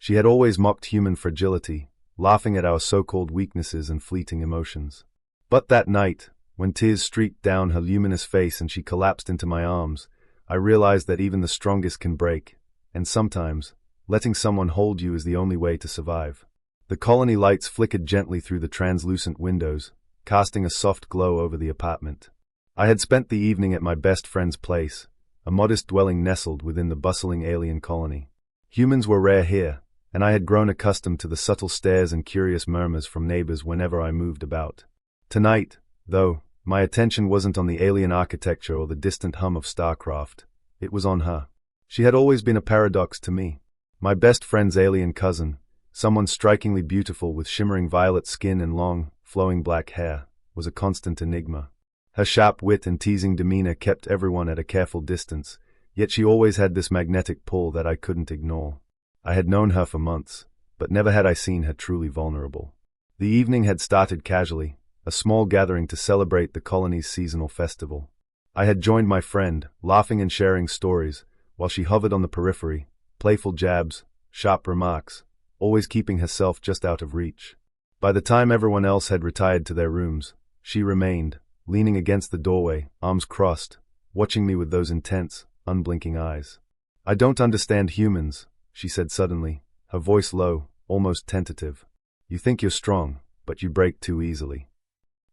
She had always mocked human fragility, laughing at our so-called weaknesses and fleeting emotions. But that night, when tears streaked down her luminous face and she collapsed into my arms, I realized that even the strongest can break, and sometimes, letting someone hold you is the only way to survive. The colony lights flickered gently through the translucent windows, casting a soft glow over the apartment. I had spent the evening at my best friend's place, a modest dwelling nestled within the bustling alien colony. Humans were rare here, and I had grown accustomed to the subtle stares and curious murmurs from neighbors whenever I moved about. Tonight, though, my attention wasn't on the alien architecture or the distant hum of StarCraft. It was on her. She had always been a paradox to me. My best friend's alien cousin, someone strikingly beautiful with shimmering violet skin and long, flowing black hair, was a constant enigma. Her sharp wit and teasing demeanor kept everyone at a careful distance, yet she always had this magnetic pull that I couldn't ignore. I had known her for months, but never had I seen her truly vulnerable. The evening had started casually, a small gathering to celebrate the colony's seasonal festival. I had joined my friend, laughing and sharing stories, while she hovered on the periphery, playful jabs, sharp remarks, always keeping herself just out of reach. By the time everyone else had retired to their rooms, she remained, leaning against the doorway, arms crossed, watching me with those intense, unblinking eyes. "I don't understand humans," she said suddenly, her voice low, almost tentative. "You think you're strong, but you break too easily."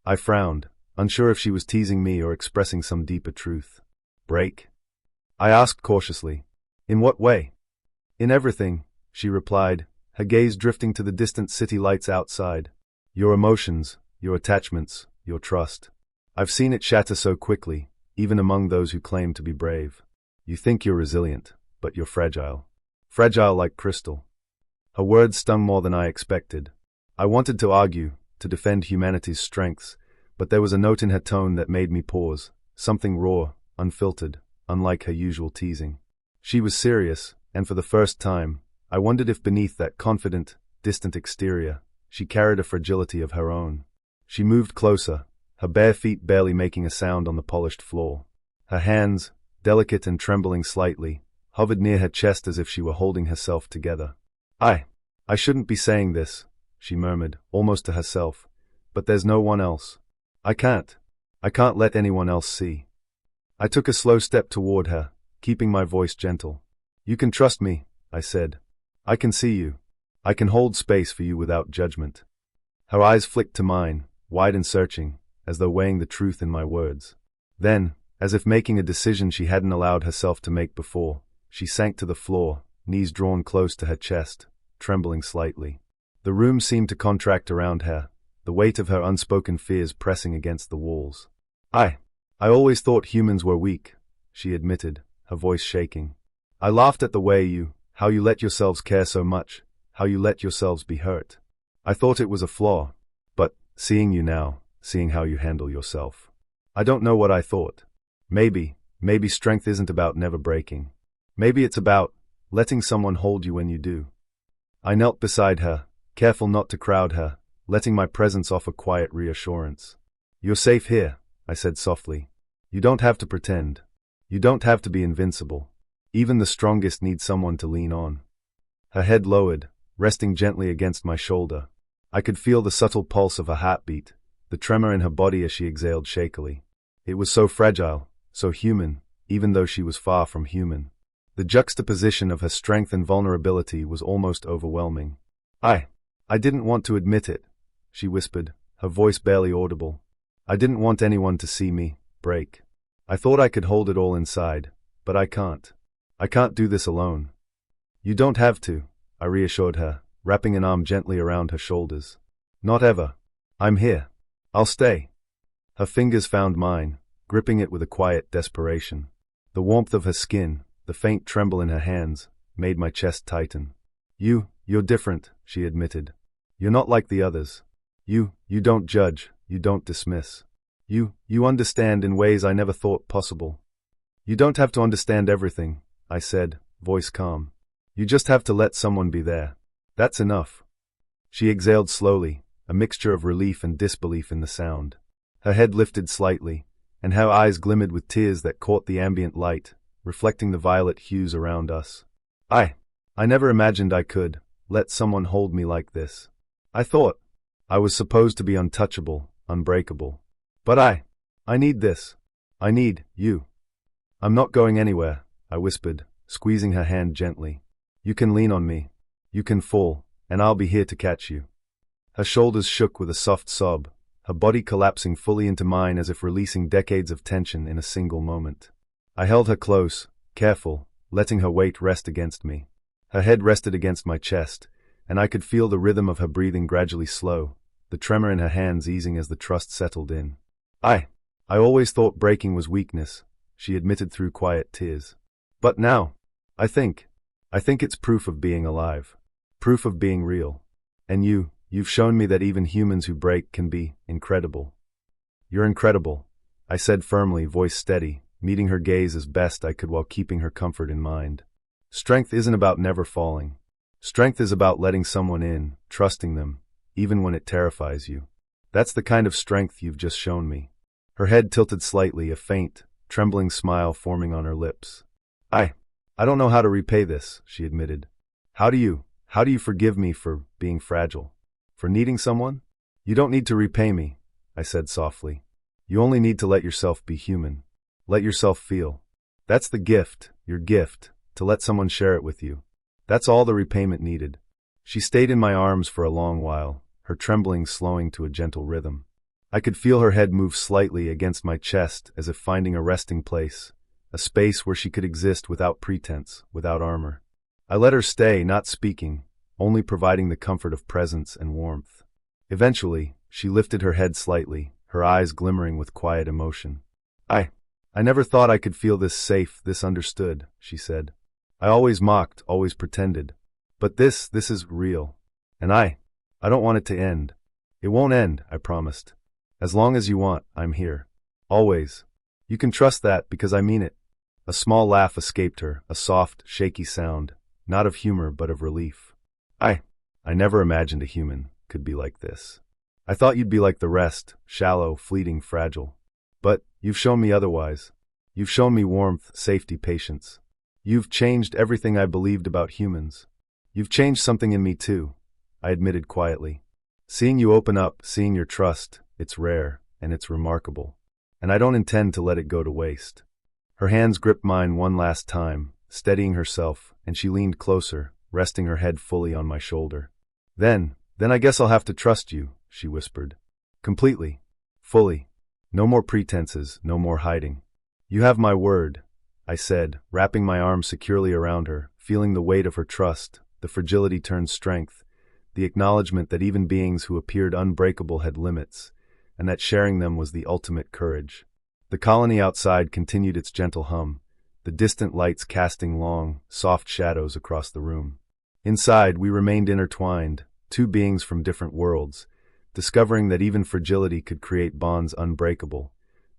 I frowned, unsure if she was teasing me or expressing some deeper truth. "Break?" I asked cautiously. "In what way?" "In everything," she replied, her gaze drifting to the distant city lights outside. "Your emotions, your attachments, your trust. I've seen it shatter so quickly, even among those who claim to be brave. You think you're resilient, but you're fragile. Fragile like crystal." Her words stung more than I expected. I wanted to argue, to defend humanity's strengths, but there was a note in her tone that made me pause, something raw, unfiltered, unlike her usual teasing. She was serious, and for the first time, I wondered if beneath that confident, distant exterior, she carried a fragility of her own. She moved closer, her bare feet barely making a sound on the polished floor. Her hands, delicate and trembling slightly, hovered near her chest as if she were holding herself together. I shouldn't be saying this," she murmured, almost to herself, "but there's no one else. I can't let anyone else see." I took a slow step toward her, keeping my voice gentle. "You can trust me," I said. "I can see you. I can hold space for you without judgment." Her eyes flicked to mine, wide and searching, as though weighing the truth in my words. Then, as if making a decision she hadn't allowed herself to make before, she sank to the floor, knees drawn close to her chest, trembling slightly. The room seemed to contract around her, the weight of her unspoken fears pressing against the walls. I always thought humans were weak," she admitted, her voice shaking. "I laughed at the way how you let yourselves care so much, how you let yourselves be hurt. I thought it was a flaw. But, seeing you now, seeing how you handle yourself, I don't know what I thought. Maybe strength isn't about never breaking. Maybe it's about letting someone hold you when you do." I knelt beside her, careful not to crowd her, letting my presence offer quiet reassurance. "You're safe here," I said softly. "You don't have to pretend. You don't have to be invincible. Even the strongest need someone to lean on." Her head lowered, resting gently against my shoulder. I could feel the subtle pulse of her heartbeat, the tremor in her body as she exhaled shakily. It was so fragile, so human, even though she was far from human. The juxtaposition of her strength and vulnerability was almost overwhelming. I didn't want to admit it," she whispered, her voice barely audible. "I didn't want anyone to see me break. I thought I could hold it all inside, but I can't. I can't do this alone." "You don't have to," I reassured her, wrapping an arm gently around her shoulders. "Not ever. I'm here. I'll stay." Her fingers found mine, gripping it with a quiet desperation. The warmth of her skin, the faint tremble in her hands, made my chest tighten. You're different," she admitted. "You're not like the others. You don't judge, you don't dismiss. You understand in ways I never thought possible." "You don't have to understand everything," I said, voice calm. "You just have to let someone be there. That's enough." She exhaled slowly, a mixture of relief and disbelief in the sound. Her head lifted slightly, and her eyes glimmered with tears that caught the ambient light, reflecting the violet hues around us. I never imagined I could, let someone hold me like this. I thought I was supposed to be untouchable, unbreakable. But I need this. I need you. I'm not going anywhere, I whispered, squeezing her hand gently. You can lean on me. You can fall, and I'll be here to catch you. Her shoulders shook with a soft sob, her body collapsing fully into mine as if releasing decades of tension in a single moment. I held her close, careful, letting her weight rest against me. Her head rested against my chest, and I could feel the rhythm of her breathing gradually slow, the tremor in her hands easing as the trust settled in. I always thought breaking was weakness, she admitted through quiet tears. But now, I think it's proof of being alive. Proof of being real. And you've shown me that even humans who break can be incredible. You're incredible, I said firmly, voice steady, meeting her gaze as best I could while keeping her comfort in mind. Strength isn't about never falling. Strength is about letting someone in, trusting them, even when it terrifies you. That's the kind of strength you've just shown me. Her head tilted slightly, a faint, trembling smile forming on her lips. I don't know how to repay this, she admitted. How do you forgive me for being fragile? For needing someone? You don't need to repay me, I said softly. You only need to let yourself be human. Let yourself feel. That's the gift, your gift, to let someone share it with you. That's all the repayment needed. She stayed in my arms for a long while, her trembling slowing to a gentle rhythm. I could feel her head move slightly against my chest as if finding a resting place, a space where she could exist without pretense, without armor. I let her stay, not speaking, only providing the comfort of presence and warmth. Eventually, she lifted her head slightly, her eyes glimmering with quiet emotion. I never thought I could feel this safe, this understood, she said. I always mocked, always pretended. But this is real. And I don't want it to end. It won't end, I promised. As long as you want, I'm here. Always. You can trust that because I mean it. A small laugh escaped her, a soft, shaky sound, not of humor but of relief. I never imagined a human could be like this. I thought you'd be like the rest, shallow, fleeting, fragile. But you've shown me otherwise. You've shown me warmth, safety, patience. You've changed everything I believed about humans. You've changed something in me too, I admitted quietly. Seeing you open up, seeing your trust, it's rare, and it's remarkable. And I don't intend to let it go to waste. Her hands gripped mine one last time, steadying herself, and she leaned closer, resting her head fully on my shoulder. Then I guess I'll have to trust you, she whispered. Completely. Fully. No more pretenses, no more hiding. You have my word, I said, wrapping my arms securely around her, feeling the weight of her trust, the fragility turned strength, the acknowledgement that even beings who appeared unbreakable had limits, and that sharing them was the ultimate courage. The colony outside continued its gentle hum, the distant lights casting long, soft shadows across the room. Inside, we remained intertwined, two beings from different worlds, discovering that even fragility could create bonds unbreakable,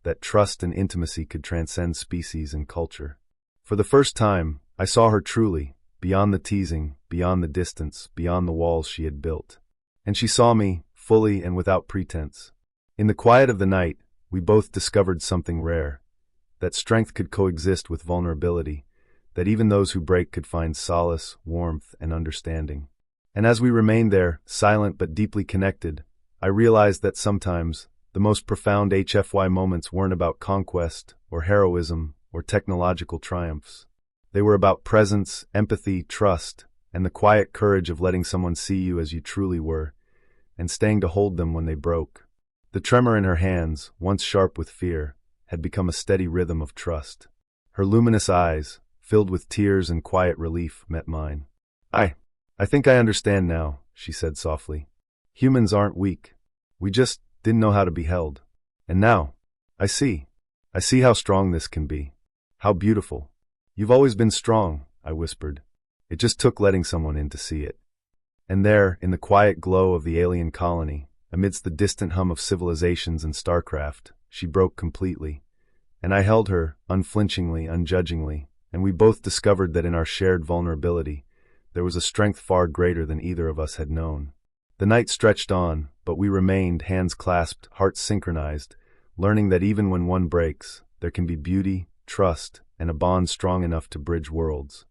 that trust and intimacy could transcend species and culture. For the first time, I saw her truly, beyond the teasing, beyond the distance, beyond the walls she had built. And she saw me, fully and without pretense. In the quiet of the night, we both discovered something rare, that strength could coexist with vulnerability, that even those who break could find solace, warmth, and understanding. And as we remained there, silent but deeply connected, I realized that sometimes the most profound HFY moments weren't about conquest, or heroism, or technological triumphs. They were about presence, empathy, trust, and the quiet courage of letting someone see you as you truly were, and staying to hold them when they broke. The tremor in her hands, once sharp with fear, had become a steady rhythm of trust. Her luminous eyes, filled with tears and quiet relief, met mine. I think I understand now, she said softly. Humans aren't weak. We just didn't know how to be held. And now, I see how strong this can be. How beautiful. You've always been strong, I whispered. It just took letting someone in to see it. And there, in the quiet glow of the alien colony, amidst the distant hum of civilizations and starcraft, she broke completely. And I held her, unflinchingly, unjudgingly, and we both discovered that in our shared vulnerability, there was a strength far greater than either of us had known. The night stretched on, but we remained, hands clasped, hearts synchronized, learning that even when one breaks, there can be beauty, trust, and a bond strong enough to bridge worlds.